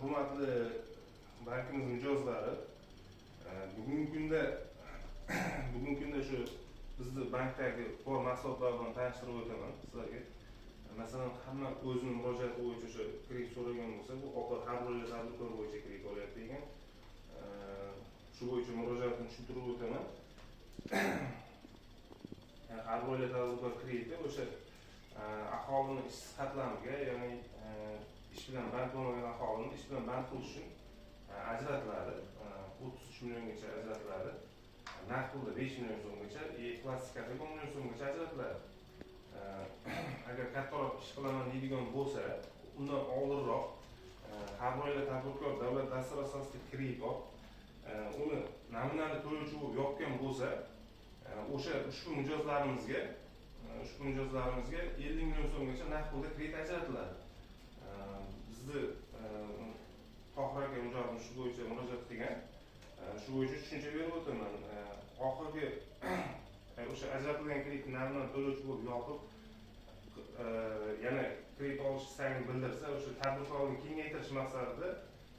Hurmatli bankimiz mijozlari, bugungi kunda shu bizni bankdagi bor mahsulotlar bilan tanishtirib o'taman sizlarga. Masalan, hamma o'zining murojaati bo'yicha o'sha kredit so'ragan bo'lsa, bu har bir tadbirkor bo'yicha kredit olyapti degan. Shu bo'yicha murojaatini tushuntirib o'taman. Har bir tadbirkor krediti o'sha aholini ishsiz qatlamiga, ya'ni ish bilan band bo'lmagan aholini ish bilan band qilish uchun ajratiladi. 33 milliongacha ajratiladi. Naqd pulda 5 million so'mgacha, plastikada 10 million so'mgacha ajratiladi. Agar kattaroq ish qilaman deydigan bo'lsa, undan oldinroq har bir tadbirkor davlat dasturi asosida kredit olib, uni nominal to'lovchi bo'lib yopgan bo'lsa, o'sha ushbu mijozlarimizga 50 million so'mgacha naqd pulda kredit ajratiladi. Bizni Tohir aka mijozimiz shu bo'yicha murojaat qilgan. Shu bo'yicha tushuncha berib o'taman. Oxirgi o'sha ajratilgan kreditni nominal to'lovchi bo'lib yopib, yana kredit olish istagini bildirsa, o'sha tadbirkorlikni kengaytirish maqsadida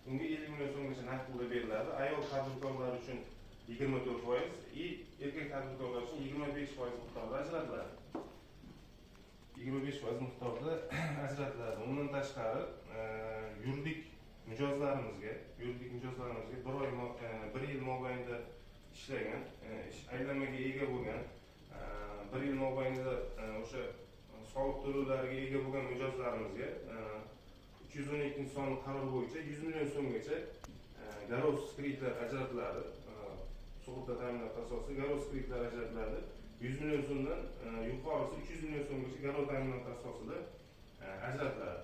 unga 50 million so'mgacha naqd pulda beriladi. Ayol tadbirkorlar uchun 24%, erkak tadbirkorlar uchun 25% miqdorda ajratiladi. 25% miqdorda ajratiladi. Undan tashqari yuridik mijozlarimizga 1 yil mobaynida ishlagan, aylanmaga ega bo'lgan, 1 yil mobaynida o'sha soliq to'lovlariga ega bo'lgan mijozlarimizga 312-sonli qaror bo'yicha 100 million so'mgacha garoz kreditlar ajratiladi. Sug'urta ta'minoti asosida garoz kreditlar ajratiladi. 100 million so'mdan yuqorisi 300 million so'mgacha garoz ta'minoti asosida ajratiladi.